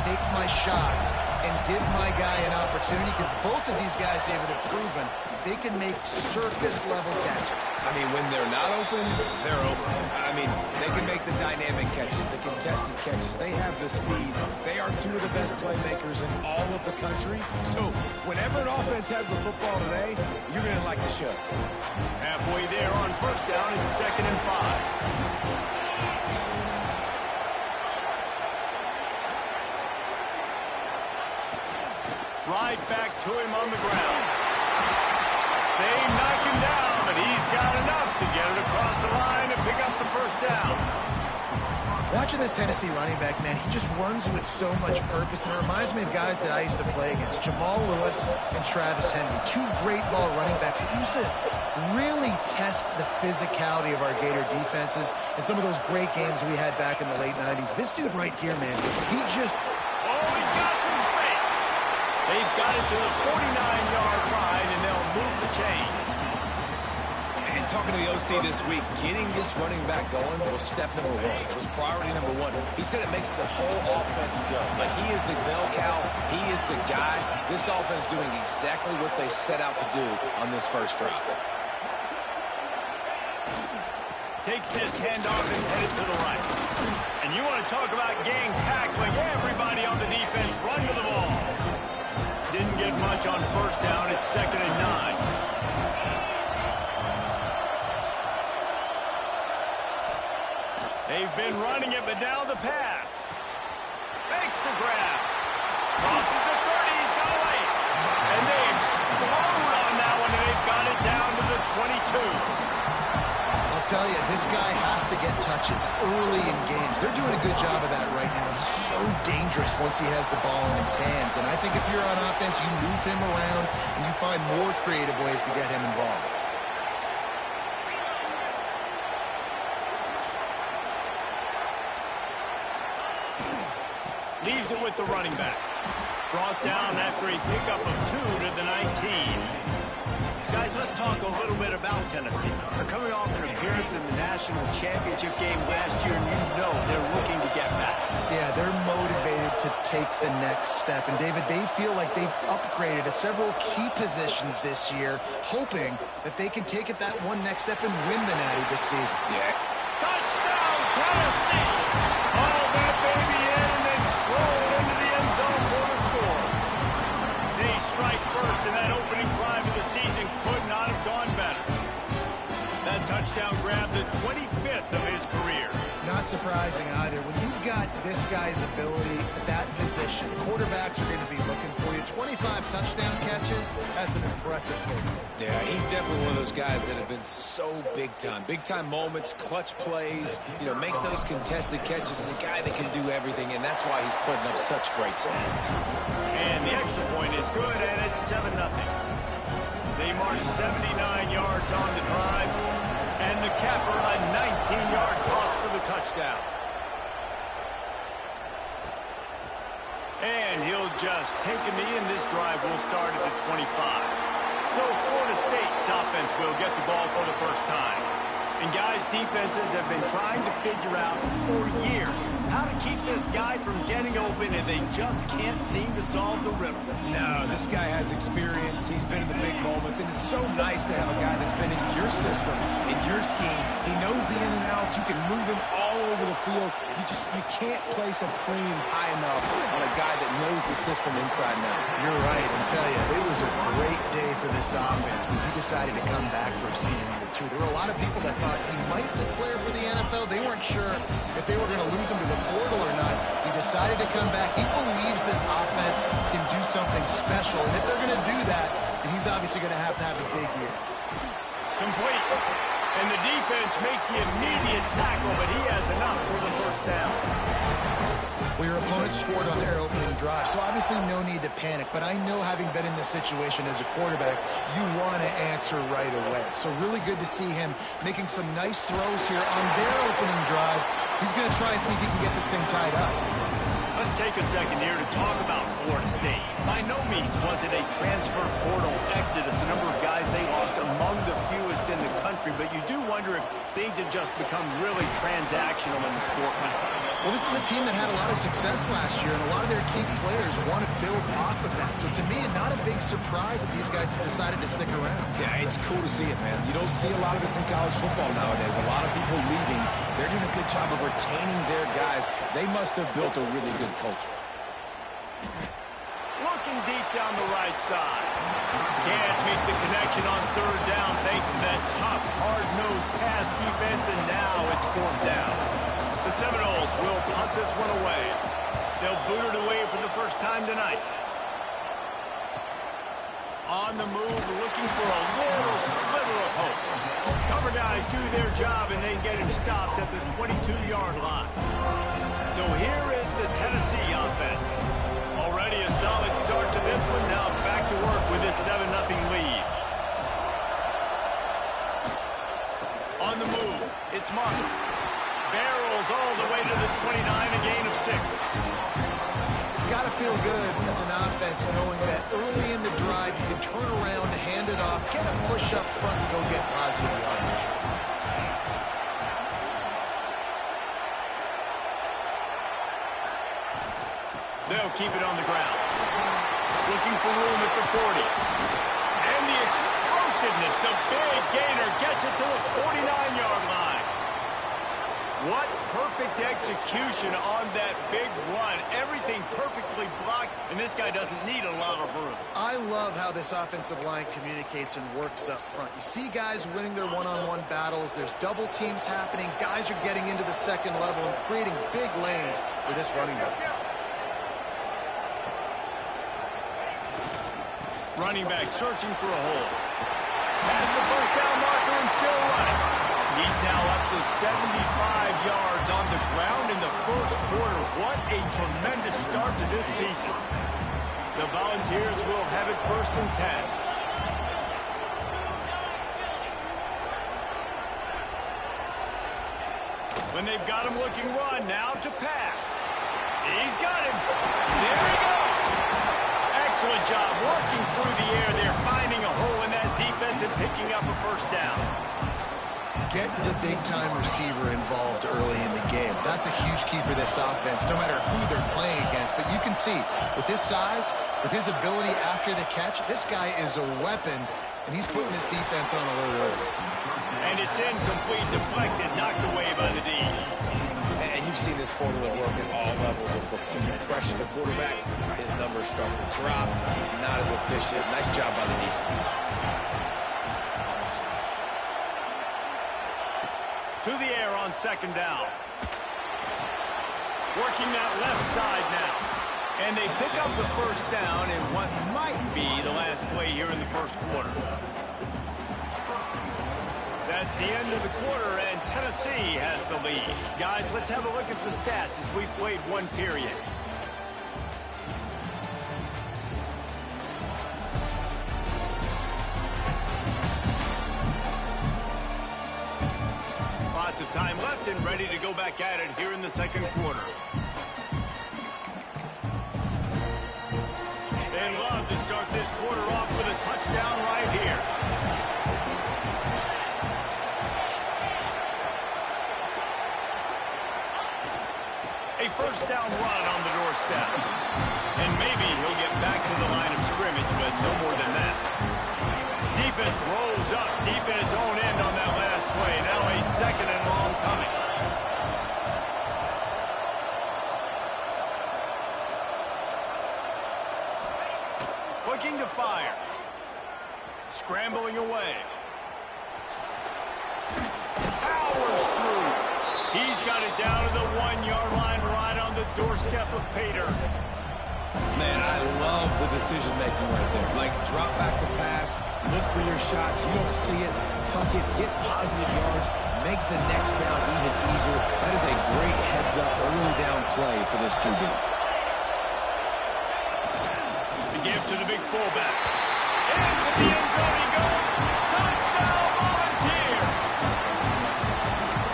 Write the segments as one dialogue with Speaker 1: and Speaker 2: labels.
Speaker 1: take my shots and give my guy an opportunity, because both of these guys, David, have proven they can make circus-level catches.
Speaker 2: I mean, when they're not open, they're open. I mean, they can make the dynamic catches, the contested catches. They have the speed. They are two of the best playmakers in all of the country. So whenever an offense has the football today, you're going to like the show.
Speaker 3: Halfway there on first down, it's 2nd and 5. Right back to him on the ground. They knock him down, but he's got enough to get it across the line and pick up the first down.
Speaker 1: Watching this Tennessee running back, man, he just runs with so much purpose, and it reminds me of guys that I used to play against, Jamal Lewis and Travis Henry, two great ball running backs that used to really test the physicality of our Gator defenses in some of those great games we had back in the late 90s. This dude right here, man, he just...
Speaker 3: Oh, he's got some space. They've got it to the 49-yard line, and they'll move the chains.
Speaker 2: And talking to the OC this week, getting this running back going was step number one. It was priority number one. He said it makes the whole offense go. Like, he is the bell cow. He is the guy. This offense doing exactly what they set out to do on this first drive.
Speaker 3: Takes this handoff and headed to the right. And you want to talk about gang tackling. Everybody on the defense run to the ball. Didn't get much on first down. It's 2nd and 9. They've been running it, but now the pass. Makes the grab. Crosses the 30. He's got away. And they explode on that one, and they've got it down to the 22.
Speaker 1: I'll tell you, this guy has to get touches early in games. They're doing a good job of that right now. He's so dangerous once he has the ball in his hands. And I think if you're on offense, you move him around and you find more creative ways to get him involved.
Speaker 3: Leaves it with the running back. Brought down after a pickup of 2 to the 19. Guys, let's talk a little bit about Tennessee. They're coming off an appearance in the national championship game last year, and you know they're looking to get back.
Speaker 1: Yeah, they're motivated to take the next step. And, David, they feel like they've upgraded to several key positions this year, hoping that they can take it that one next step and win the Natty this season.
Speaker 2: Yeah.
Speaker 3: Touchdown, Tennessee! All that baby in and then stroll into the end zone for the score. They strike first, and that opening drive of the season could not have gone better. That touchdown grabbed the 25th of his career.
Speaker 1: Not surprising either. When you've got this guy's ability at that position, quarterbacks are going to be looking for you. 25 touchdown catches, that's an impressive thing.
Speaker 2: Yeah, he's definitely one of those guys that have been so big time. Big time moments, clutch plays, you know, makes those contested catches. He's a guy that can do everything, and that's why he's putting up such great stats.
Speaker 3: And the extra point is good, and it's 7-0. They march 79 yards on the drive, and the capper a 19-yard toss for the touchdown. And he'll just take a knee, and this drive will start at the 25. So Florida State's offense will get the ball for the first time. And guys, defenses have been trying to figure out for years how to keep this guy from getting open, and they just can't seem to solve the riddle.
Speaker 2: No, this guy has experience. He's been in the big moments, and it's so nice to have a guy that's been in your system, in your scheme. He knows the ins and outs. You can move him all over the field. You can't place a premium high enough on a guy that knows the system inside and out.
Speaker 1: You're right, and tell you, it was a great day for this offense when he decided to come back for senior year too. There were a lot of people that thought he might declare for the NFL. They weren't sure if they were going to lose him to the portal or not. He decided to come back. He believes this offense can do something special, and if they're going to do that, then he's obviously going to have a big year.
Speaker 3: Complete. And the defense makes the immediate tackle, but he has enough for the first down.
Speaker 1: Well, your opponent scored on their opening drive, so obviously no need to panic. But I know, having been in this situation as a quarterback, you want to answer right away. So really good to see him making some nice throws here on their opening drive. He's going to try and see if he can get this thing tied up.
Speaker 3: Let's take a second here to talk about Florida State. By no means was it a transfer portal exodus. The number of guys they lost among the fewest in the country, but you do wonder if things have just become really transactional in the sport.
Speaker 1: Well, this is a team that had a lot of success last year, and a lot of their key players want to build off of that. So to me, not a big surprise that these guys have decided to stick around.
Speaker 2: Yeah, it's cool to see it, man. You don't see a lot of this in college football nowadays. A lot of people leaving. They're doing a good job of retaining their guys. They must have built a really good culture.
Speaker 3: Looking deep down the right side. Can't make the connection on third down thanks to that tough, hard-nosed pass defense, and now it's fourth down. The Seminoles will punt this one away. They'll boot it away for the first time tonight. On the move, looking for a little sliver of hope. Cover guys do their job, and they get him stopped at the 22-yard line. So here is the Tennessee offense. Already a solid start to this one. Now back to work with this 7-0 lead. On the move, it's Marcus. Barrels all the way to the 29, a gain of 6.
Speaker 1: It's got to feel good as an offense knowing that early in the drive you can turn around, hand it off, get a push up front, and go get positive yardage.
Speaker 3: They'll keep it on the ground. Looking for room at the 40. And the explosiveness, the big gainer gets it to the 49-yard line. What perfect execution on that big run. Everything perfectly blocked, and this guy doesn't need a lot of room.
Speaker 1: I love how this offensive line communicates and works up front. You see guys winning their one-on-one battles. There's double teams happening. Guys are getting into the second level and creating big lanes for this running back.
Speaker 3: Running back searching for a hole. Past the first down marker and still running. He's now up to 75 yards on the ground in the first quarter. What a tremendous start to this season. The Volunteers will have it 1st and 10. When they've got him looking run, now to pass. He's got him. There he goes. Excellent job working through the air there, finding a hole in that defense and picking up a first down.
Speaker 1: Get the big-time receiver involved early in the game. That's a huge key for this offense, no matter who they're playing against. But you can see, with his size, with his ability after the catch, this guy is a weapon, and he's putting his defense on alert early.
Speaker 3: And it's incomplete, deflected, knocked away by the D.
Speaker 2: And you've seen this formula work at all levels of football. You pressure the quarterback, his numbers start to drop. He's not as efficient. Nice job by the defense.
Speaker 3: To the air on 2nd down. Working that left side now. And they pick up the first down in what might be the last play here in the first quarter. That's the end of the quarter, and Tennessee has the lead. Guys, let's have a look at the stats as we played one period. Lots of time left and ready to go back at it here in the second quarter. They'd love to start this quarter off with a touchdown right here. A first down run on the doorstep. And maybe he'll get back to the line of scrimmage, but no more than that. Defense rolls up deep in its own end on that last play. Now a 2nd and long coming. Looking to fire. Scrambling away. Powers through. He's got it down to the 1-yard line right on the doorstep of Pater.
Speaker 2: Man, I love the decision-making right there. Like, drop back to pass, look for your shots. You don't see it, tuck it, get positive yards, makes the next down even easier. That is a great heads-up early down play for this QB.
Speaker 3: The give to the big fullback. Into the end zone he goes. Touchdown, Volunteer!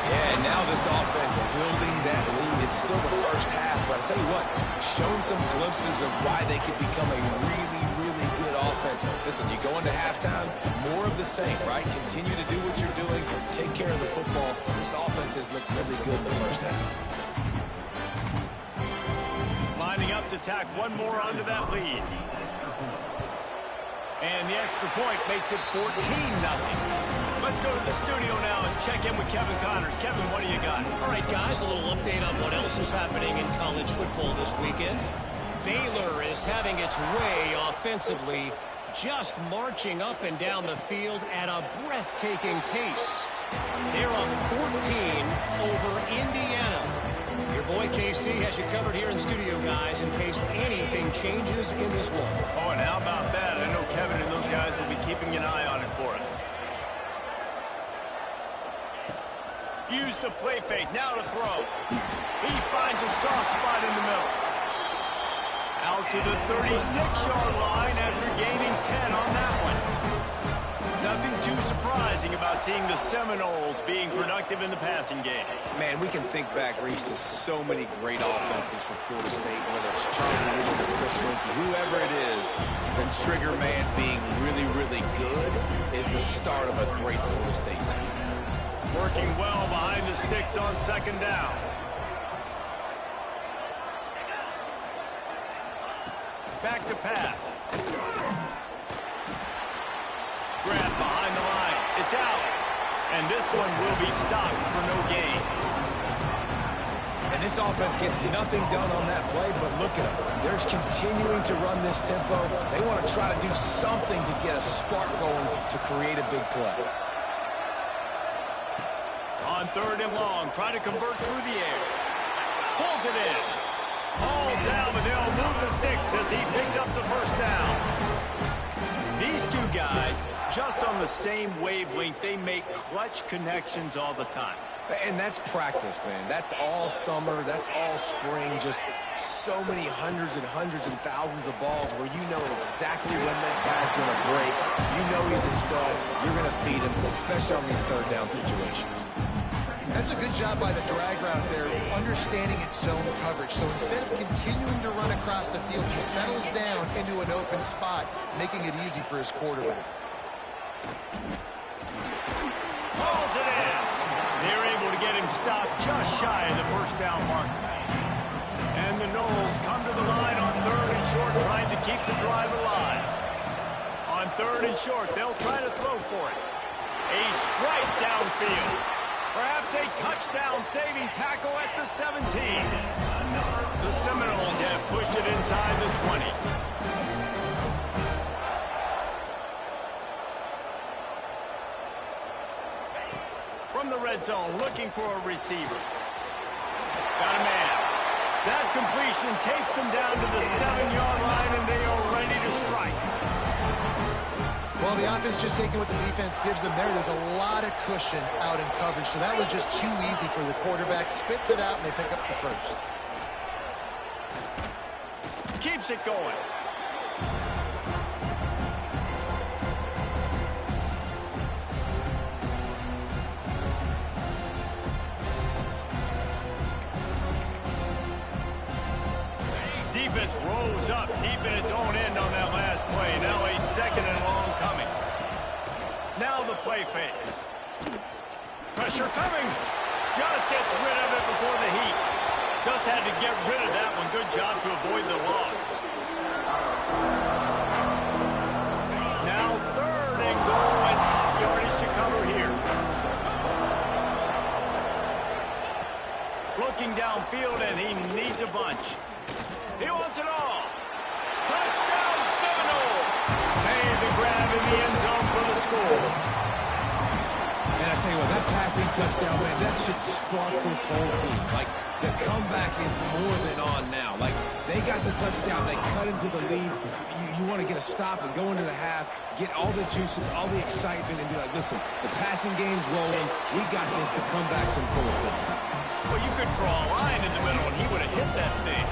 Speaker 2: Yeah, and now this offense building that lead. It's still the first half, but I'll tell you what, shown some glimpses of why they could become a really, really good offense. Listen, you go into halftime, more of the same, right? Continue to do what you're doing, take care of the football. This offense has looked really good in the first half.
Speaker 3: lining up to tack one more onto that lead. And the extra point makes it 14-0. Let's go to the studio now and check in with Kevin Connors. Kevin, what do you got?
Speaker 4: All right, guys, a little update on what else is happening in college football this weekend. Baylor is having its way offensively, just marching up and down the field at a breathtaking pace. They're up 14 over Indiana. Your boy KC has you covered here in studio, guys, in case anything changes in this one.
Speaker 3: Oh, and how about that? I know Kevin and those guys will be keeping an eye on it for us. Use the play fake. Now to throw. He finds a soft spot in the middle. Out to the 36-yard line after gaining 10 on that one. Nothing too surprising about seeing the Seminoles being productive in the passing game.
Speaker 2: Man, we can think back, Reese, to so many great offenses for Florida State, whether it's Charlie Woodard or Chris Winkie, whoever it is, the trigger man being really, really good is the start of a great Florida State team.
Speaker 3: Working well behind the sticks on second down. Back to pass. Grab behind the line. It's out. And this one will be stopped for no gain.
Speaker 2: And this offense gets nothing done on that play, but look at them. They're continuing to run this tempo. They want to try to do something to get a spark going to create a big play.
Speaker 3: On third and long, try to convert through the air. Pulls it in. All down, but they'll move the sticks as he picks up the first down. These two guys, just on the same wavelength, they make clutch connections all the time.
Speaker 2: And that's practice, man. That's all summer. That's all spring. Just so many hundreds and thousands of balls where you know exactly when that guy's going to break. You know he's a stud. You're going to feed him, especially on these third down situations.
Speaker 1: That's a good job by the drag route there, understanding its zone coverage. So instead of continuing to run across the field, he settles down into an open spot, making it easy for his quarterback.
Speaker 3: Pulls it in. They're able to get him stopped just shy of the first down marker. And the Noles come to the line on third and short, trying to keep the drive alive. On third and short, they'll try to throw for it. A strike downfield. Perhaps a touchdown-saving tackle at the 17. The Seminoles have pushed it inside the 20. From the red zone, looking for a receiver. Got a man. That completion takes them down to the 7-yard line, and they are ready to strike.
Speaker 1: Well, the offense just taking what the defense gives them there. There's a lot of cushion out in coverage, so that was just too easy for the quarterback. Spits it out, and they pick up the first.
Speaker 3: Keeps it going. Defense rose up deep in its own end on that last play. Now a second and long coming. Now the play fake. Pressure coming. Just gets rid of it before the heat. Just had to get rid of that one. Good job to avoid the loss. Now third and goal, and top yardage to cover here. Looking downfield, and he needs a bunch. He wants it all. Touchdown, Seminoles. Made the grab in the end zone for the score.
Speaker 2: And I tell you what, that passing touchdown, man, that should spark this whole team. Like, the comeback is more than on now. Like, they got the touchdown. They cut into the lead. You want to get a stop and go into the half, get all the juices, all the excitement, and be like, listen, the passing game's rolling. We got this. The comeback's in full effect.
Speaker 3: Well, you could draw a line in the middle, and he would have hit that thing.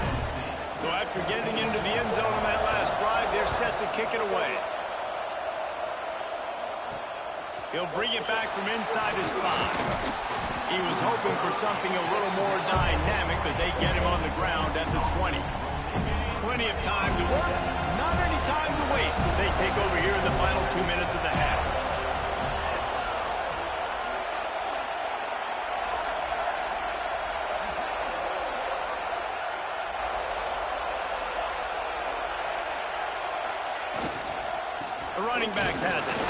Speaker 3: So after getting into the end zone on that last drive, they're set to kick it away. He'll bring it back from inside his spot. He was hoping for something a little more dynamic, but they get him on the ground at the 20. Plenty of time to work, not any time to waste as they take over here in the final 2 minutes of the half. The running back has it.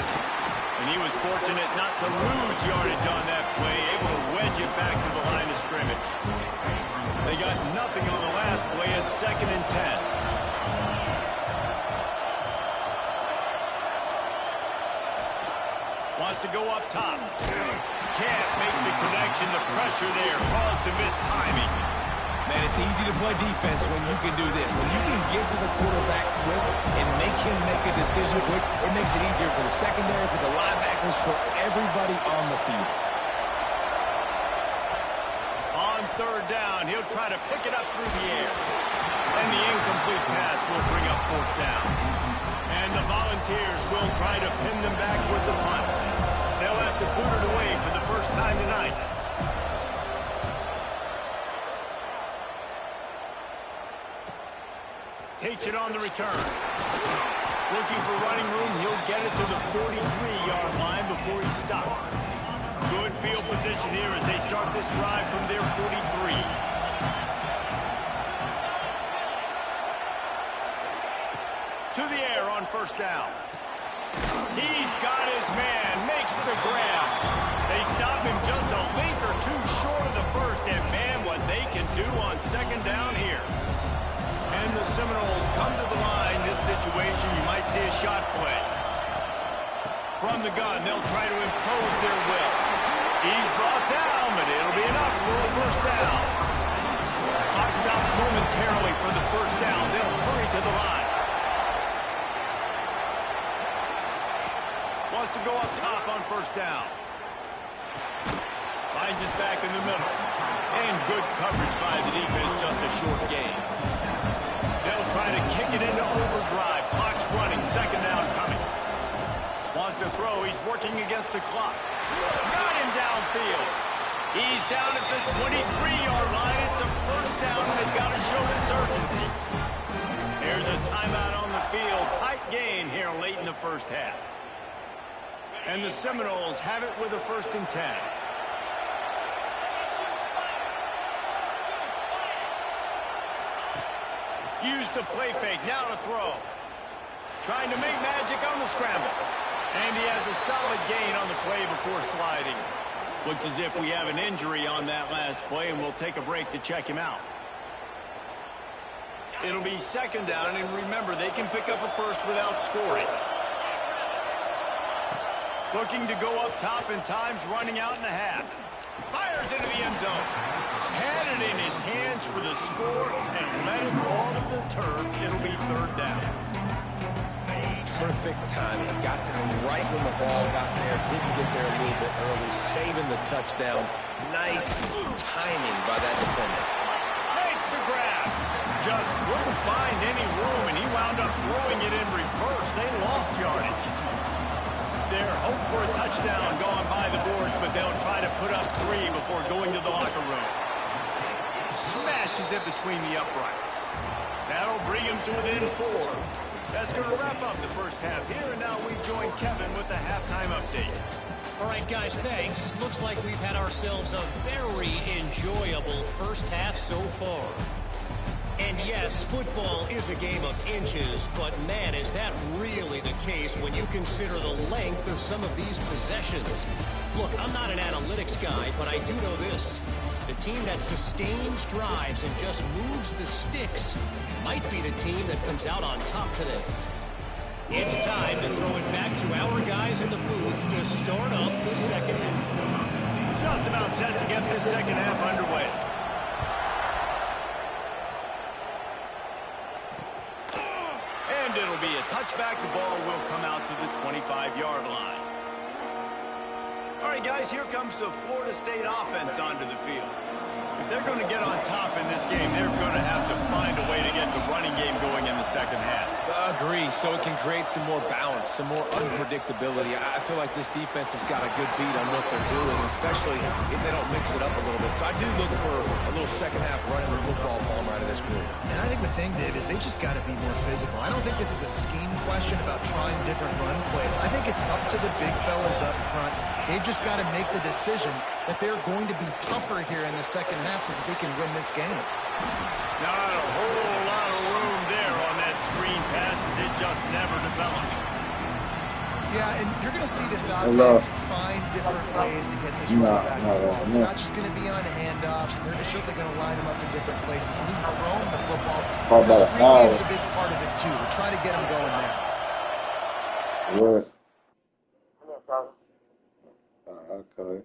Speaker 3: And he was fortunate not to lose yardage on that play, able to wedge it back to the line of scrimmage. They got nothing on the last play at 2nd and 10. Wants to go up top. Can't make the connection. The pressure there caused the missed timing.
Speaker 2: Man, it's easy to play defense when you can do this. When you can get to the quarterback quick and make him make a decision quick, it makes it easier for the secondary, for the linebackers, for everybody on the field.
Speaker 3: On 3rd down, he'll try to pick it up through the air. And the incomplete pass will bring up 4th down. And the Volunteers will try to pin them back with the punt. They'll have to boot it away for the first time tonight. Takes it on the return. Looking for running room. He'll get it to the 43-yard line before he stops. Good field position here as they start this drive from their 43. To the air on 1st down. He's got his man. Makes the grab. They stop him just a link or two short of the first. And, man, what they can do on 2nd down here. And the Seminoles come to the line. This situation, you might see a shot play. From the gun, they'll try to impose their will. He's brought down, but it'll be enough for a 1st down. Clock stops momentarily for the 1st down. They'll hurry to the line. Wants to go up top on 1st down. Finds his back in the middle. And good coverage by the defense, just a short gain. They'll try to kick it into overdrive. Clock's running, 2nd down coming. Wants to throw, he's working against the clock. Got him downfield. He's down at the 23-yard line. It's a 1st down, and they've got to show this urgency. There's a timeout on the field. Tight game here late in the 1st half. And the Seminoles have it with a 1st and 10. Use the play fake, now to throw. Trying to make magic on the scramble. And he has a solid gain on the play before sliding. Looks as if we have an injury on that last play, and we'll take a break to check him out. It'll be 2nd down, and remember, they can pick up a 1st without scoring. Looking to go up top, and time's running out in the half. Fires into the end zone. Had it in his hands for the score and let it fall to the turf. It'll be 3rd down.
Speaker 2: Perfect timing. Got there right when the ball got there. Didn't get there a little bit early. Saving the touchdown. Nice timing by that defender.
Speaker 3: Makes the grab. Just couldn't find any room, and he wound up throwing it in reverse. They lost yardage. Their hope for a touchdown going by the boards, but they'll try to put up 3 before going to the locker room. Smashes it between the uprights. That'll bring him to within 4. That's going to wrap up the 1st half here, and now we join Kevin with the halftime update.
Speaker 4: All right, guys, thanks. Looks like we've had ourselves a very enjoyable 1st half so far. And yes, football is a game of inches, but man, is that really the case when you consider the length of some of these possessions. Look, I'm not an analytics guy, but I do know this. The team that sustains drives and just moves the sticks might be the team that comes out on top today. It's time to throw it back to our guys in the booth to start up the 2nd half.
Speaker 3: Just about set to get this 2nd half underway. And it'll be a touchback. The ball will come out to the 25-yard line. All right, guys, here comes the Florida State offense onto the field. If they're going to get on top in this game, they're going to have to find a way to get the running game going in the 2nd half.
Speaker 2: Agree, so it can create some more balance, some more unpredictability. I feel like this defense has got a good beat on what they're doing, especially if they don't mix it up a little bit. So I do look for a little 2nd half running the football from right of this group.
Speaker 1: And I think the thing, Dave, is they just got to be more physical. I don't think this is a scheme question about trying different run plays. I think it's up to the big fellas up front. They've just got to make the decision that they're going to be tougher here in the 2nd half so that they can win this game.
Speaker 3: Not a whole lot of room there on that screen pass as it just never developed.
Speaker 1: Yeah, and you're going to see this offense find different ways to get this running back the ball. It's not just going to be on handoffs. They're certainly going to line them up in different places and even throw him the football. The screen game's a big part of it, too. We're trying to get him going now.
Speaker 5: What? Okay.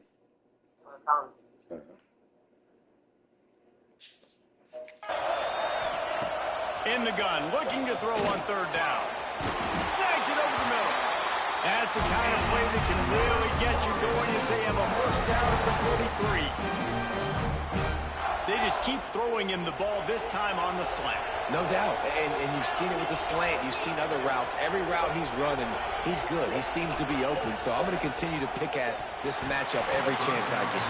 Speaker 3: In the gun, looking to throw on third down. Snags it over the middle. That's the kind of play that can really get you going as they have a first down at the 43. They just keep throwing him the ball, this time on the slant.
Speaker 2: No doubt, and you've seen it with the slant. You've seen other routes. Every route he's running, he's good. He seems to be open, so I'm going to continue to pick at this matchup every chance I get.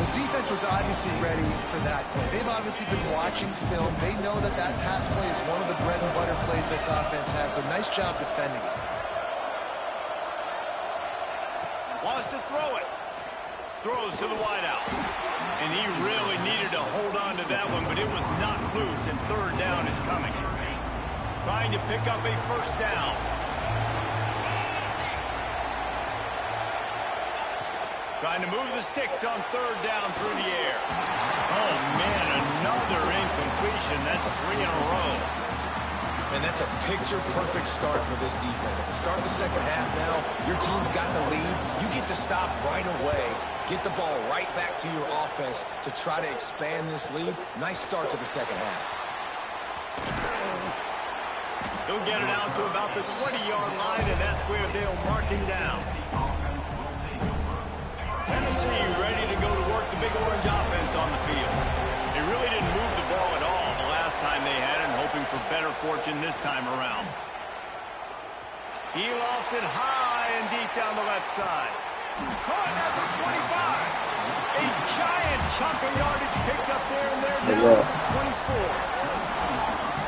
Speaker 1: The defense was obviously ready for that play. They've obviously been watching film. They know that that pass play is one of the bread and butter plays this offense has, so nice job defending it.
Speaker 3: Wants to throw it. Throws to the wideout. And he really needed to hold on to that one, but it was not loose, and third down is coming. Trying to pick up a first down. Trying to move the sticks on third down through the air. Oh, man, another incompletion. That's 3 in a row.
Speaker 2: And that's a picture-perfect start for this defense. To start the second half now, your team's got the lead. You get to stop right away. Get the ball right back to your offense to try to expand this lead. Nice start to the second half.
Speaker 3: He'll get it out to about the 20-yard line, and that's where they'll mark him down. Tennessee ready to go to work the big orange offense on the field. They really didn't move the ball at all the last time they had it, hoping for better fortune this time around. He lofts it high and deep down the left side. Caught at the 25. A giant chunk of yardage picked up there, and they're down at the 24.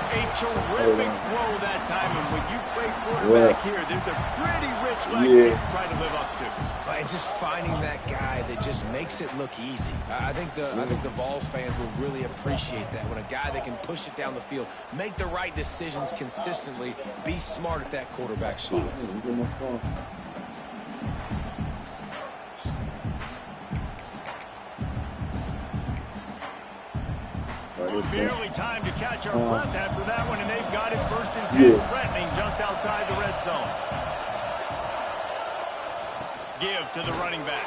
Speaker 3: A terrific throw that time, and when you play quarterback here, there's a pretty rich legacy to try to live up to.
Speaker 2: And just finding that guy that just makes it look easy. I think the Vols fans will really appreciate that. When a guy that can push it down the field, make the right decisions consistently, be smart at that quarterback spot.
Speaker 3: Barely time to catch our breath after that one, and they've got it first and 10, threatening just outside the red zone. Give to the running back.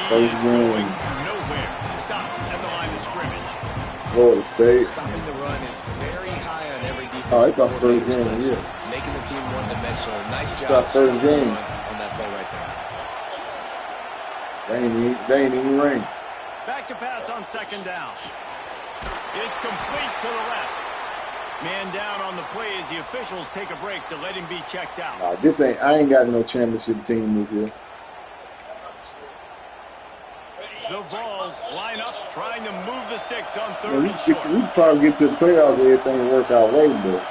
Speaker 3: He is going nowhere. Stop at the line of scrimmage.
Speaker 5: Florida State.
Speaker 2: Stopping the run is very high on every defense.
Speaker 5: Oh, it's our first game,
Speaker 2: making the team one-dimensional. Nice job.
Speaker 5: It's our first game
Speaker 2: on that play right there.
Speaker 5: They ain't even rain.
Speaker 3: Back to pass on second down. It's complete to the left. Man down on the play as the officials take a break to let him be checked out.
Speaker 5: I ain't got no championship team with you.
Speaker 3: The Vols line up, trying to move the sticks on third and short.
Speaker 5: We probably get to the playoffs and everything work out way, but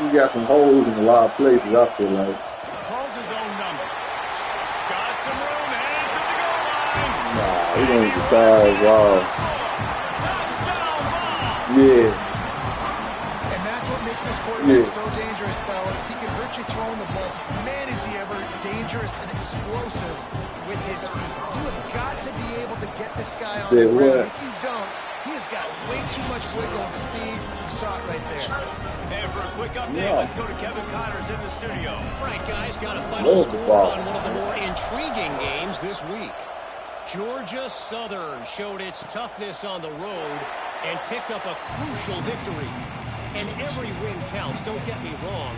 Speaker 5: we got some holes in a lot of places, I feel like.
Speaker 3: Calls his own number. Got some room, headed to the goal line.
Speaker 5: Nah, he don't get tired, wow. Yeah.
Speaker 1: And that's what makes this quarterback so dangerous, fellas. He can hurt you throwing the ball. Man, is he ever dangerous and explosive with his feet. You have got to be able to get this guy on the ground. If you don't, he has got way too much wiggle and speed. You saw it right there.
Speaker 3: And for a quick update, let's go to Kevin Connors in the studio.
Speaker 4: All right, guys, got a final score on one of the more intriguing games this week. Georgia Southern showed its toughness on the road and picked up a crucial victory. And every win counts, don't get me wrong,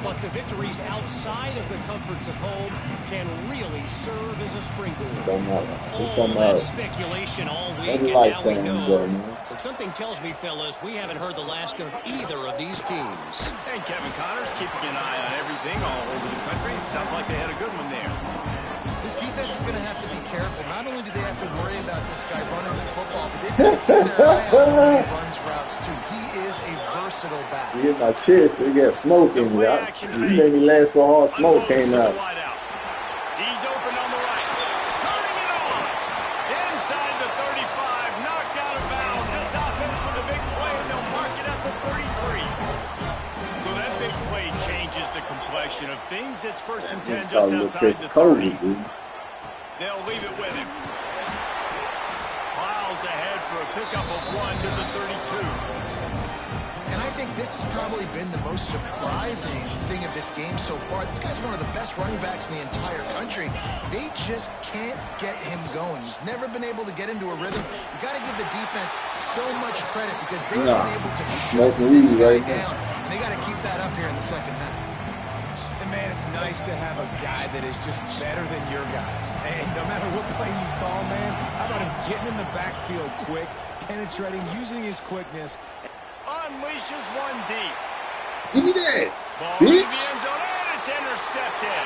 Speaker 4: but the victories outside of the comforts of home can really serve as a springboard. All that speculation all week, and now we know. But something tells me, fellas, we haven't heard the last of either of these teams.
Speaker 3: And Kevin Connors keeping an eye on everything all over the country. Sounds like they had a good one there.
Speaker 1: This defense is going to have to be careful. Not only do they have to worry about this guy running the football, but they've got to keep their eye out when he runs routes, too. He is a versatile back.
Speaker 5: He hit my chest. He got smoke in me. He made me laugh so hard, smoke came out.
Speaker 3: He's open on the right. Turning it on. Inside the 35. Knocked out of bounds. This offense with a big play, and they'll mark it at the 33. So that big play changes the complexion direction of things. It's 1st and 10
Speaker 5: Probably
Speaker 3: just
Speaker 5: a little
Speaker 3: outside
Speaker 5: case
Speaker 3: the
Speaker 5: of
Speaker 3: 30.
Speaker 5: COVID, dude.
Speaker 3: They'll leave it with him. Miles ahead for a pickup of 1 to the 32.
Speaker 1: And I think this has probably been the most surprising thing of this game so far. This guy's one of the best running backs in the entire country. They just can't get him going. He's never been able to get into a rhythm. You got to give the defense so much credit because they've been able to shut this guy down. And they got to keep that up here in the second half.
Speaker 2: And, man, it's nice to have a guy that is just better than your guys. And no matter what play you call, man, how about him getting in the backfield quick, penetrating, using his quickness.
Speaker 3: Unleashes one deep.
Speaker 5: Give me that,
Speaker 3: Ball
Speaker 5: bitch.
Speaker 3: in the end zone, and it's intercepted.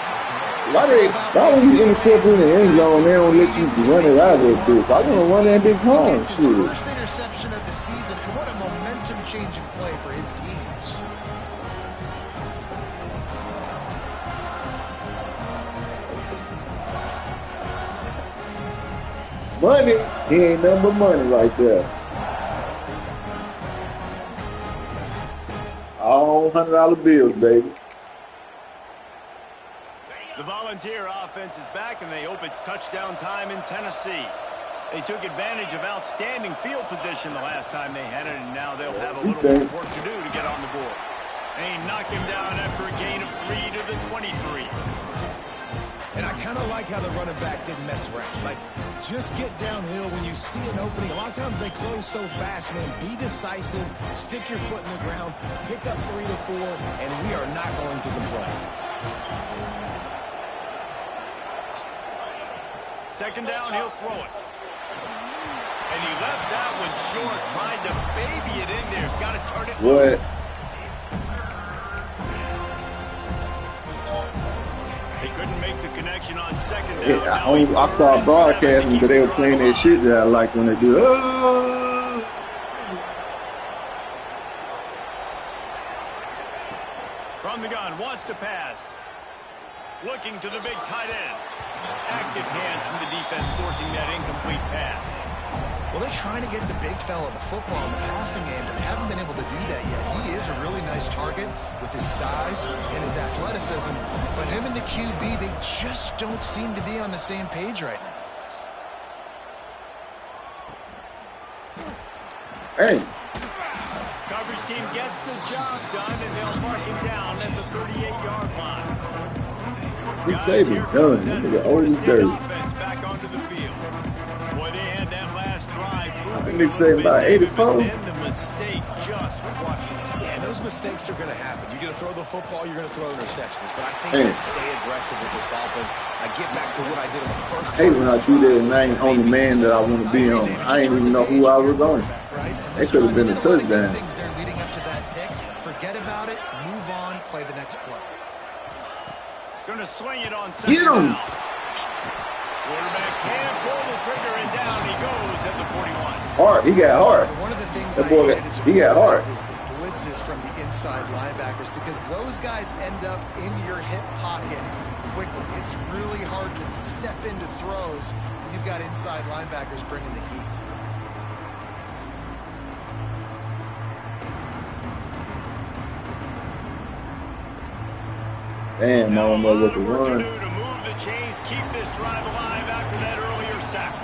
Speaker 5: Why when you intercept in the end zone, they don't let you run it out of it, bitch? I want to run that bitch home.
Speaker 1: It's his first interception of the season, and what a momentum-changing play for his team.
Speaker 5: Money, he ain't nothing but money right there. All $100 bills, baby.
Speaker 3: The Volunteer offense is back, and they hope it's touchdown time in Tennessee. They took advantage of outstanding field position the last time they had it, and now they'll have a little more work to do to get on the board. They knock him down after a gain of 3 to the 23.
Speaker 2: And I kind of like how the running back didn't mess around. Like, just get downhill when you see an opening. A lot of times they close so fast, man. Be decisive, stick your foot in the ground, pick up 3 to 4, and we are not going to complain.
Speaker 3: Second down, he'll throw it. And he left that one short, tried to baby it in there. He's got to turn it loose. He couldn't make the connection on second down.
Speaker 5: Yeah, I started broadcasting, but they were playing that shit that I like when they do. Oh.
Speaker 3: From the gun, wants to pass. Looking to the big tight end. Active hands from the defense forcing that incomplete pass.
Speaker 1: Well, they're trying to get the big fella the football in the passing game, but haven't been able to do that yet. He is a really nice target with his size and his athleticism, but him and the QB, they just don't seem to be on the same page right now.
Speaker 5: Hey.
Speaker 3: Coverage team gets the job done, and they'll mark him down at the 38-yard line.
Speaker 5: Nick Saban done. Nigga old as dirt.
Speaker 3: Back onto the field. Boy, they had that last drive.
Speaker 5: Nick Saban about 84.
Speaker 3: Then the mistake just crushed him.
Speaker 2: Yeah, those mistakes are going to happen. You're going to throw the football, you're going to throw interceptions. But I think to stay aggressive with this offense, I get back to what I did in the first
Speaker 5: I hate when I do that and I ain't on the man that I want to be on. I ain't even know who I was on. It could have been a touchdown.
Speaker 1: Things they're leading up to that pick. Forget about it. Move on. Play the next play.
Speaker 3: Going to swing it on second.
Speaker 5: Get him!
Speaker 3: Quarterback can't pull the trigger, and down he goes at the 41.
Speaker 5: Hard. He got hard.
Speaker 1: One of the things
Speaker 5: That boy, he got hard.
Speaker 1: was the blitzes from the inside linebackers because those guys end up in your hip pocket quickly. It's really hard to step into throws when you've got inside linebackers bringing the heat.
Speaker 5: Damn, I don't know what to run.
Speaker 3: To move the chains, keep this drive alive after that earlier sack.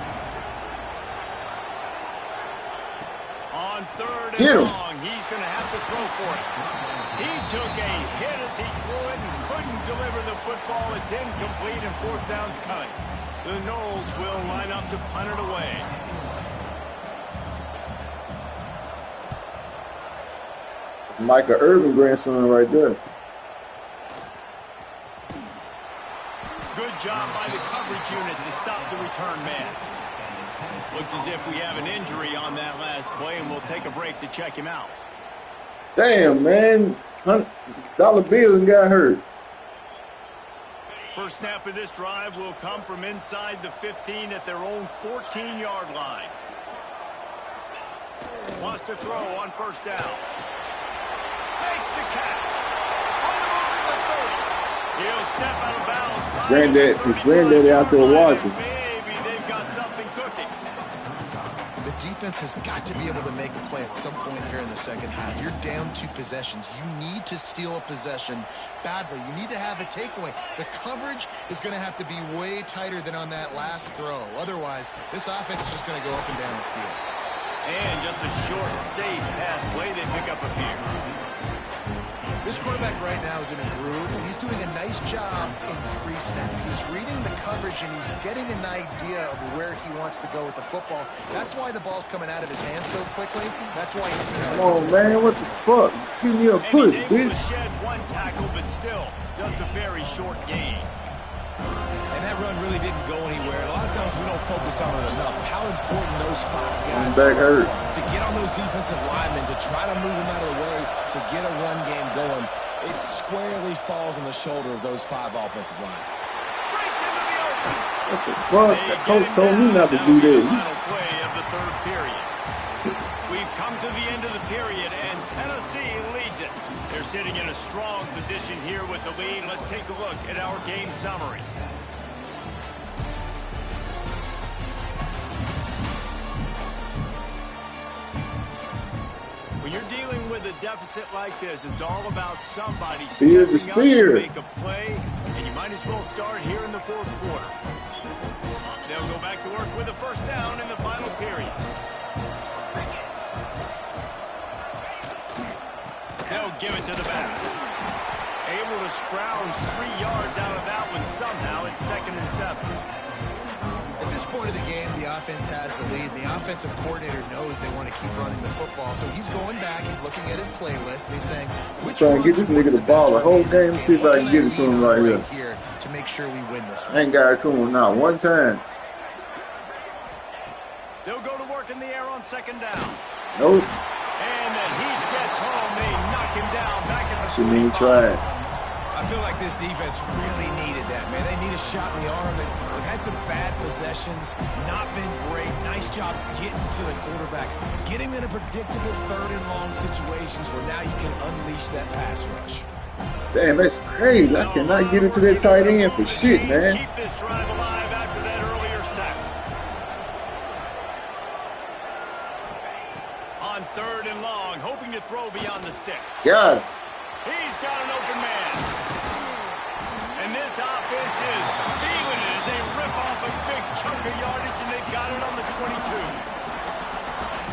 Speaker 3: On third and long, he's going to have to throw for it. He took a hit as he threw it and couldn't deliver the football. It's incomplete and fourth down's coming. The Knowles will line up to punt it away.
Speaker 5: It's Micah Irvin grandson right there.
Speaker 3: Good job by the coverage unit to stop the return man. Looks as if we have an injury on that last play, and we'll take a break to check him out.
Speaker 5: Damn, man. $100 bills and got hurt.
Speaker 3: First snap of this drive will come from inside the 15 at their own 14-yard line. Wants to throw on first down. Makes the catch. On the move at the 30. He'll step out of bounds.
Speaker 5: His granddaddy out there watching.
Speaker 3: Maybe they've got something cooking.
Speaker 1: The offense has got to be able to make a play at some point here in the second half. You're down 2 possessions. You need to steal a possession badly. You need to have a takeaway. The coverage is going to have to be way tighter than on that last throw. Otherwise, this offense is just going to go up and down the field.
Speaker 3: And just a short, safe pass play. They pick up a few.
Speaker 1: This quarterback right now is in a groove, and he's doing a nice job in pre-snap. He's reading the coverage, and he's getting an idea of where he wants to go with the football. That's why the ball's coming out of his hands so quickly. That's why he sees it.
Speaker 5: Come on, man. What the fuck? Give me a push,
Speaker 3: bitch. He's able to shed 1 tackle, but still, just a very short gain.
Speaker 2: And that run really didn't go anywhere. A lot of times we don't focus on it enough. How important those 5 guys are to get on those defensive linemen, to try to move them out of the way, to get a run game going. It squarely falls on the shoulder of those 5 offensive linemen.
Speaker 5: What the fuck? That coach told me not to do this.
Speaker 3: Final play of the 3rd period. We've come to the end of the period, and Tennessee leads it. They're sitting in a strong position here with the lead. Let's take a look at our game summary. When you're dealing with a deficit like this, it's all about somebody stepping up to make a play, and you might as well start here in the 4th quarter. They'll go back to work with a first down in the final period. They'll give it to the back. Able to scrounge 3 yards out of that one somehow. It's 2nd and 7.
Speaker 1: At this point of the game, the offense has the lead. The offensive coordinator knows they want to keep running the football. So he's going back. He's looking at his playlist. And he's saying, which
Speaker 5: trying to get this nigga the ball the whole game. See if I can get it to him right
Speaker 1: here to make sure we win this one.
Speaker 5: I ain't got it to him now. 1 time.
Speaker 3: They'll go to work in the air on 2nd down.
Speaker 5: Nope.
Speaker 3: And the Heat gets home. They knock him down back in the
Speaker 5: shouldn't even try it.
Speaker 2: I feel like this defense really needed that, man. They need a shot in the arm. They've had some bad possessions, not been great. Nice job getting to the quarterback, getting in a predictable 3rd and long situations where now you can unleash that pass rush.
Speaker 5: Damn, that's crazy. I cannot get into that tight end for shit, man.
Speaker 3: Keep this drive alive after that earlier sack. On 3rd and long, hoping to throw beyond the sticks.
Speaker 5: God.
Speaker 3: He's got an open man. And this offense is feeling it as they rip off a big chunk of yardage, and they've got it on the 22.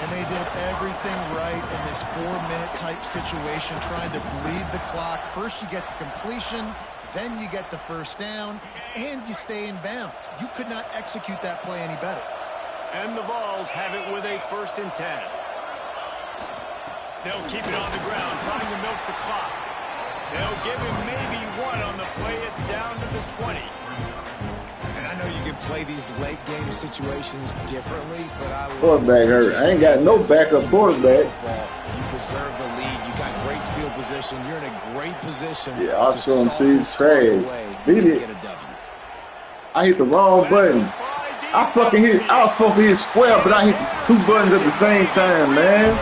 Speaker 1: And they did everything right in this 4-minute type situation, trying to bleed the clock. First you get the completion, then you get the first down, and you stay in bounds. You could not execute that play any better.
Speaker 3: And the Vols have it with a 1st and 10. They'll keep it on the ground, trying to milk the clock. They'll give him maybe 1 on the play. It's down to the 20.
Speaker 2: And I know you can play these late game situations differently, but I
Speaker 5: quarterback hurt. I ain't got no backup quarterback.
Speaker 2: You preserve the lead. You got great field position. You're in a great position.
Speaker 5: Yeah, I'll show him to you. Trash. Beat it. I hit the wrong button. I fucking hit. I was supposed to hit square, but I hit 2 buttons at the same time, man.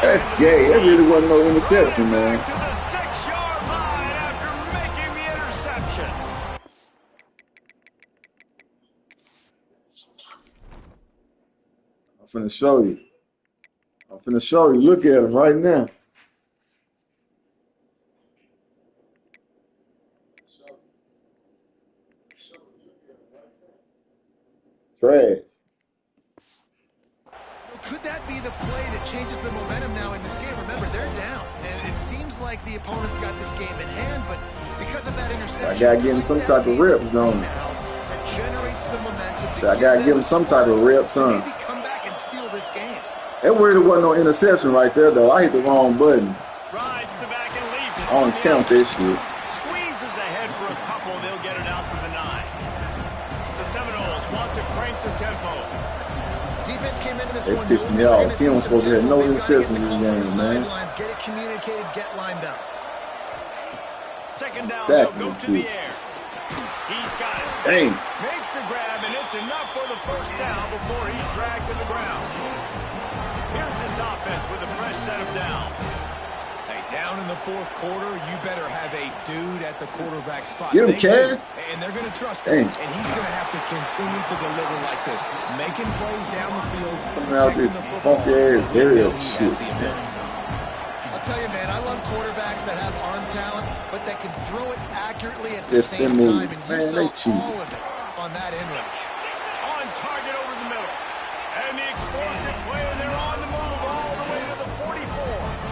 Speaker 5: That's gay. That really wasn't no interception, man.
Speaker 3: To the 6-yard line after making the interception.
Speaker 5: I'm finna show you. I'm finna show you. Look at him right now. Trash.
Speaker 1: Could that be the play that changes the momentum now in this game? Remember, they're down, and it seems like the opponent's got this game in hand, but because of that interception,
Speaker 5: I gotta give him some type of reps going.
Speaker 1: That generates the momentum.
Speaker 5: So I gotta give him some type of reps, huh?
Speaker 1: Maybe come back and steal this game.
Speaker 5: That weird, there wasn't no interception right there, though. I hit the wrong button.
Speaker 3: Rides the back and leaves it.
Speaker 5: I don't count this shit.
Speaker 3: Squeezes ahead for a couple. They'll get it out to the 9. The Seminoles want to crank the tempo.
Speaker 1: Defense came into this
Speaker 5: They
Speaker 1: one.
Speaker 5: pissed me off. He don't supposed to have no interception in this game, man.
Speaker 1: Get it communicated, get lined up.
Speaker 3: 2nd down,
Speaker 5: Sack
Speaker 3: they'll go
Speaker 5: me,
Speaker 3: to the air. He's got it.
Speaker 5: Dang.
Speaker 3: Makes the grab, and it's enough for the first down before he's dragged to the ground. Here's this offense with a fresh set of downs.
Speaker 2: Hey, Down in the fourth quarter, you better have a dude at the quarterback spot.
Speaker 5: Get him, Chad.
Speaker 2: And they're going to trust him. And he's going to have to continue to deliver like this, making plays down the field, protecting the football.
Speaker 1: I'll tell you, man, I love quarterbacks that have arm talent, but that can throw it accurately at the same time. And you saw all of it on that end run.
Speaker 3: On target over the middle. And the explosive play, and they're on the move all the way to the 44.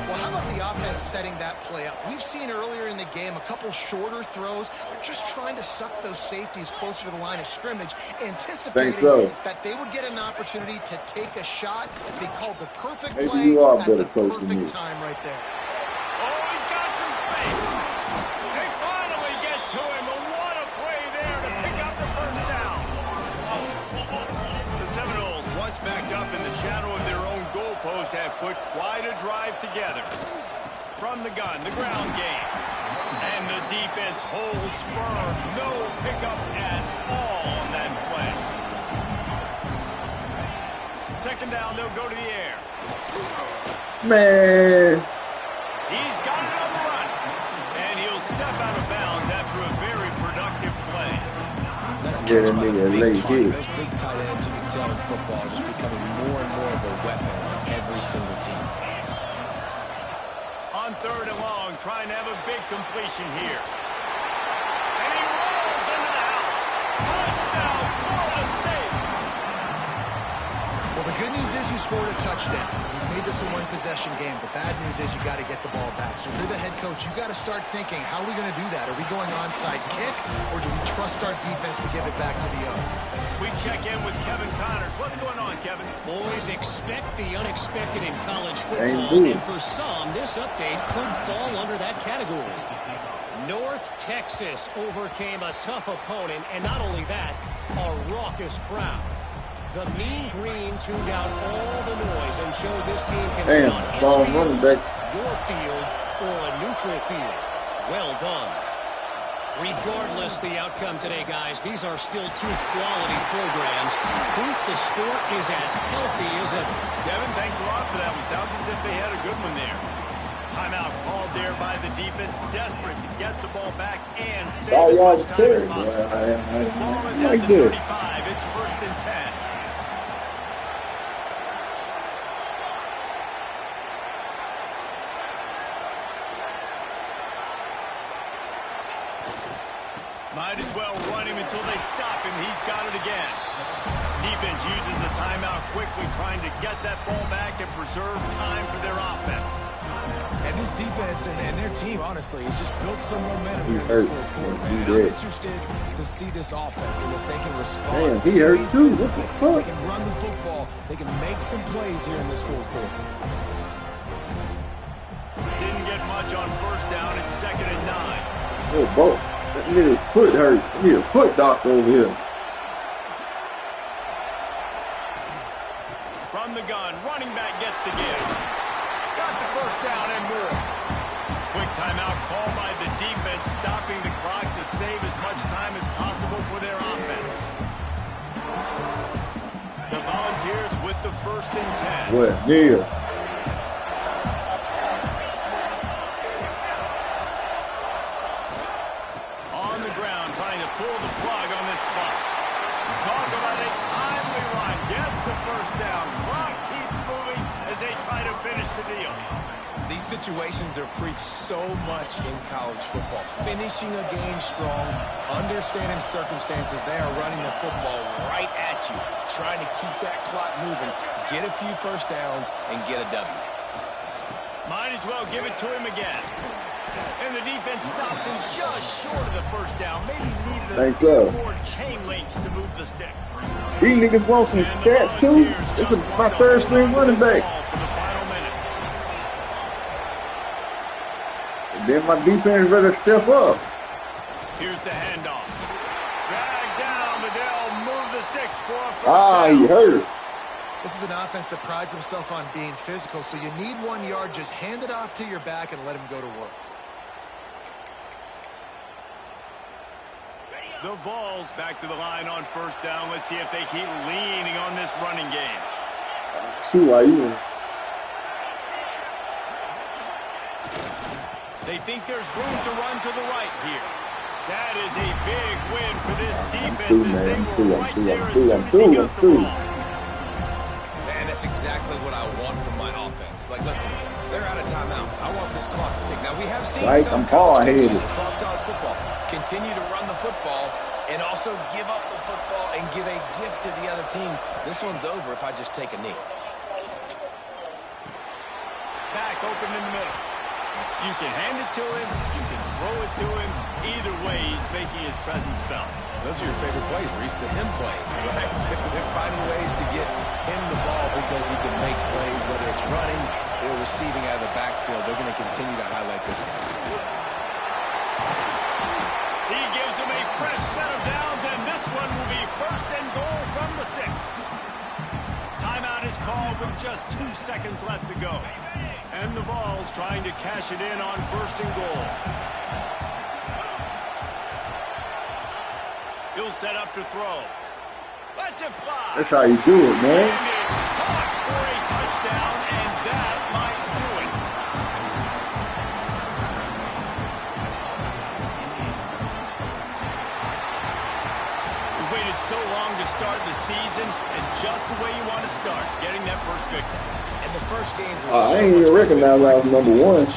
Speaker 1: Well, how about the offense setting that play up? We've seen earlier in the game a couple shorter throws. They're just trying to suck those safeties closer to the line of scrimmage, anticipating that they would get an opportunity to take a shot. They called the perfect play at the perfect time right there.
Speaker 3: Oh, he's got some space. They finally get to him, and what a play there to pick up the first down. The Seminoles, once backed up in the shadow of their own goalpost, have put quite a drive together. From the gun, the ground game. And the defense holds firm. No pickup at all on that play. Second down, they'll go to the air.
Speaker 5: Man.
Speaker 3: He's got it on the run. And he'll step out of bounds after a very productive play.
Speaker 2: Let's catch by the big target. Those big tight ends, you can tell in football, just becoming more and more of a weapon on every single team.
Speaker 3: On third and long, trying to have a big completion here. And he rolls into the house. Touchdown, Florida State.
Speaker 1: Well, the good news is you scored a touchdown. You've made this a one-possession game. The bad news is you got to get the ball back. So if you're the head coach, you got to start thinking, how are we going to do that? Are we going onside kick, or do we trust our defense to give it back to the other?
Speaker 3: We check in with Kevin Connors. What's going on, Kevin?
Speaker 4: Boys, expect the unexpected in college football, and for some, this update could fall under that category. North Texas overcame a tough opponent, and not only that, a raucous crowd. The Mean Green tuned out all the noise and showed this team can be on its field, your field, or a neutral field. Well done. Regardless the outcome today, guys, these are still two quality programs. Proof the sport is as healthy as ever.
Speaker 3: Devin, thanks a lot for that one. Sounds as if they had a good one there. Timeout called there by the defense, desperate to get the ball back and save as much time as possible. The ball is at the 35. It's 1st and 10. Might as well run him until they stop him. He's got it again. Defense uses a timeout quickly, trying to get that ball back and preserve time for their offense.
Speaker 2: And this defense and their team, honestly, has just built some momentum here in this fourth quarter. Man. I'm interested to see this offense and if they can respond.
Speaker 5: Damn, he hurt too. What the fuck?
Speaker 2: They can run the football. They can make some plays here in this fourth quarter.
Speaker 3: Didn't get much on first down. It's 2nd and 9.
Speaker 5: Oh, boy. That nigga's foot hurt. I need a foot doctor over here.
Speaker 3: From the gun, running back gets to give. Got the first down and more. Quick timeout call by the defense, stopping the clock to save as much time as possible for their offense. The Volunteers with the 1st and 10.
Speaker 5: What? Yeah.
Speaker 3: Pull the plug on this clock. Talk about a timely run. Gets the first down. Clock keeps moving as they try to finish the deal.
Speaker 2: These situations are preached so much in college football. Finishing a game strong, understanding circumstances. They are running the football right at you, trying to keep that clock moving, get a few first downs, and get a W.
Speaker 3: Might as well give it to him again. And the defense stops him just short of the first down. Maybe needed a few more chain links to move the sticks.
Speaker 5: These niggas want some stats too. This is my third string running back. And then my defense better step up.
Speaker 3: Here's the handoff. Drag down, Liddell moves the sticks for a first down.
Speaker 5: He hurt.
Speaker 1: This is an offense that prides himself on being physical, so you need 1 yard. Just hand it off to your back and let him go to work.
Speaker 3: The Vols back to the line on first down. Let's see if they keep leaning on this running game.
Speaker 5: See why you.
Speaker 3: They think there's room to run to the right here. That is a big win for this defense as they were right there as soon as he got the ball.
Speaker 2: Man, that's exactly what I want from my offense. Like, listen, they're out of timeouts. I want this clock to tick. Now, we have seen some college coaches across college football continue to run the football and also give up the football and give a gift to the other team. This one's over if I just take a knee.
Speaker 3: Back open in the middle. You can hand it to him. You can throw it to him. Either way, he's making his presence felt.
Speaker 2: Those are your favorite plays, Reese, the him plays, right? They're finding ways to get him the ball because he can make plays, whether it's running or receiving out of the backfield. They're going to continue to highlight this guy.
Speaker 3: He gives him a fresh set of downs, and this one will be first and goal from the 6. Timeout is called with just 2 seconds left to go. And the Vols trying to cash it in on first and goal. He'll set up to throw. Let's it fly.
Speaker 5: That's how you do it, man.
Speaker 3: And it's caught for a touchdown, and that might do it. We waited so long to start the season, and just the way you want to start, getting that first victory.
Speaker 2: And the first games are
Speaker 5: I ain't even recognize I was number 1.
Speaker 2: Over and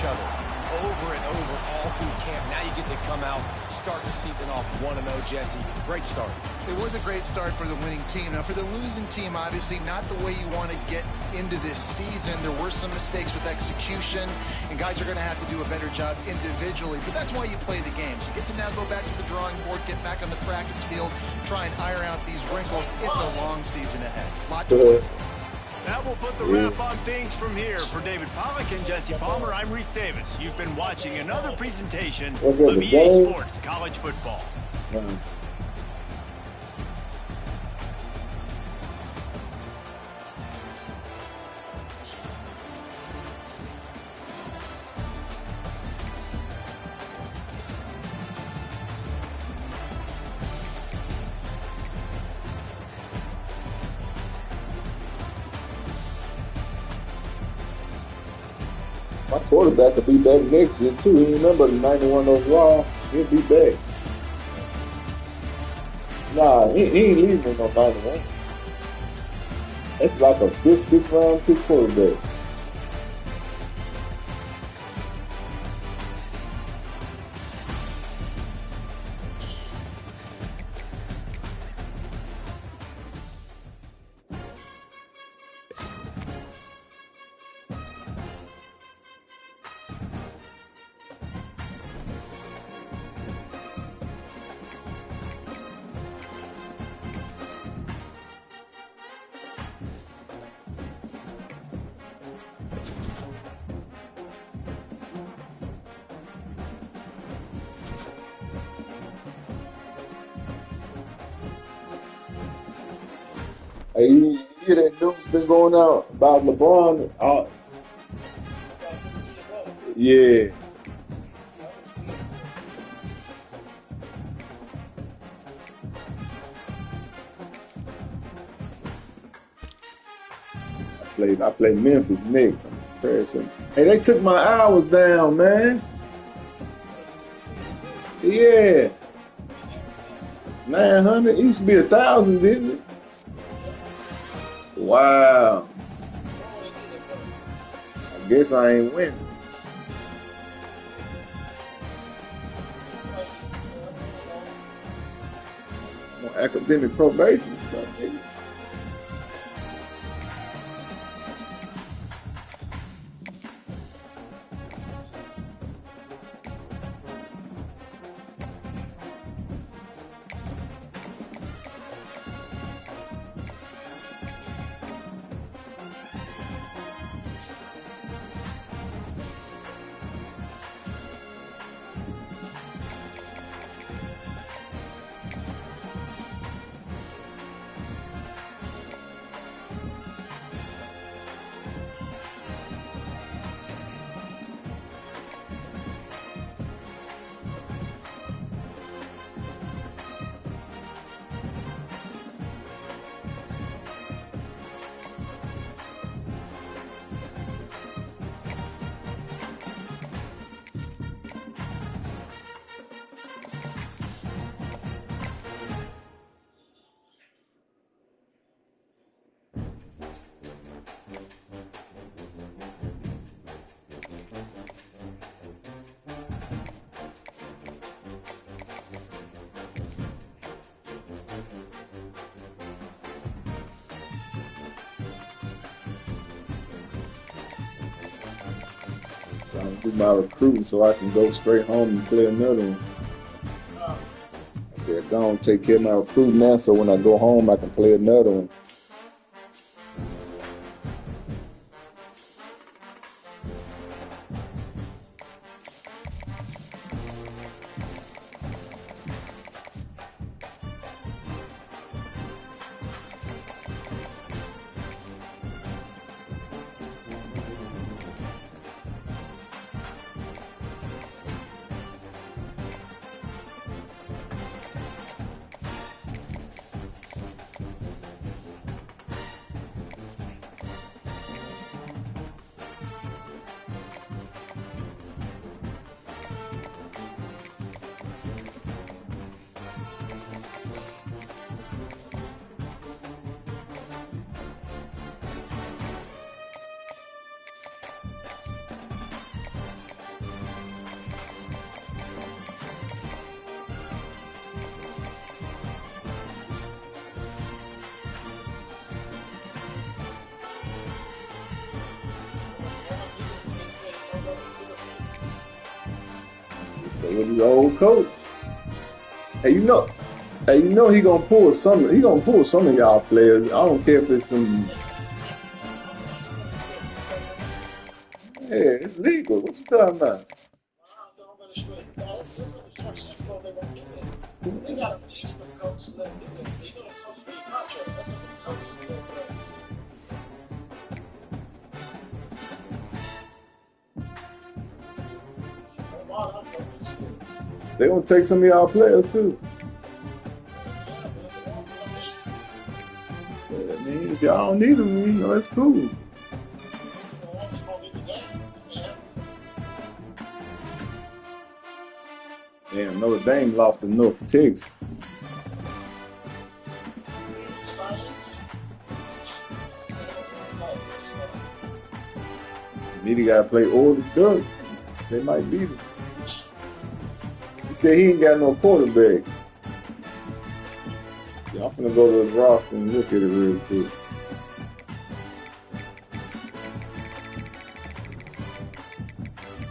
Speaker 2: over all through camp. Now you get to come out, start the season off 1-0, Jesse. Great start.
Speaker 1: It was a great start for the winning team. Now, for the losing team, obviously not the way you want to get into this season. There were some mistakes with execution, and guys are going to have to do a better job individually. But that's why you play the games. You get to now go back to the drawing board, get back on the practice field, try and iron out these wrinkles. It's a long season ahead. Lot to work for.
Speaker 3: That will put the wrap on things from here. For David Pollack and Jesse Palmer, I'm Reese Davis. You've been watching another presentation of EA Sports College Football.
Speaker 5: My quarterback will be back next year, too. He remember the 91 overall. He'll be back. Nah, he ain't leaving no 91. That's like a 5th, 6th round pick quarterback. Hey, you hear that news been going out about LeBron? Yeah. I played Memphis next. I'm impressed. Hey, they took my hours down, man. Yeah. 900. It used to be 1,000, didn't it? Wow. I guess I ain't winning. I'm on academic probation or something. do my recruiting so I can go straight home and play another one. I said, go on, take care of my recruiting now so when I go home I can play another one. With the old coach. Hey, you know he gonna pull some. He gonna pull some of y'all players. I don't care if it's some. Yeah, it's legal. What you talking about?
Speaker 6: They got to release the coach so that they don't coach for the contract. That's what the coaches do.
Speaker 5: They gonna take some of y'all players too. Yeah, I mean, if y'all don't need them, you know, that's cool. Damn, Notre Dame lost to North Texas. Neither gotta play all the Ducks. They might beat them. He said he ain't got no quarterback. Yeah, I'm finna go to his roster and look at it real quick.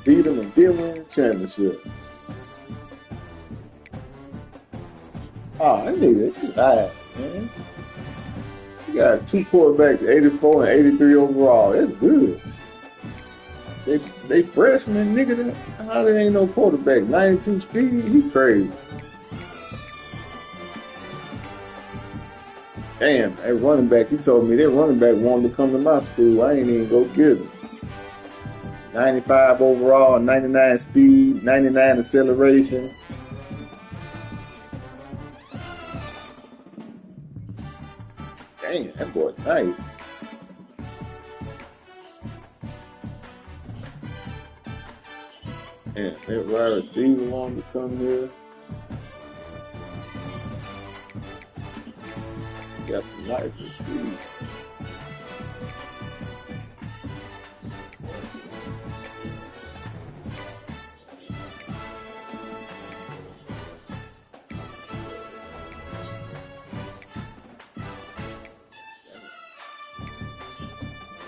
Speaker 5: Beat them and did win the championship. Oh, that nigga, this is bad, man. You got two quarterbacks, 84 and 83 overall. That's good. They freshmen, nigga. How there ain't no quarterback? 92 speed? He crazy. Damn, that running back, he told me that running back wanted to come to my school. I ain't even go get him. 95 overall, 99 speed, 99 acceleration. Damn, that boy nice. Man, that wide receiver wanted to come here. Got some nice receivers.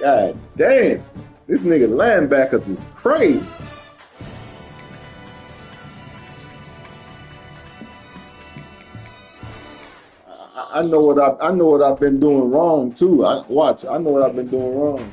Speaker 5: God damn, this nigga linebackers is crazy. I know what I've been doing wrong too. I know what I've been doing wrong.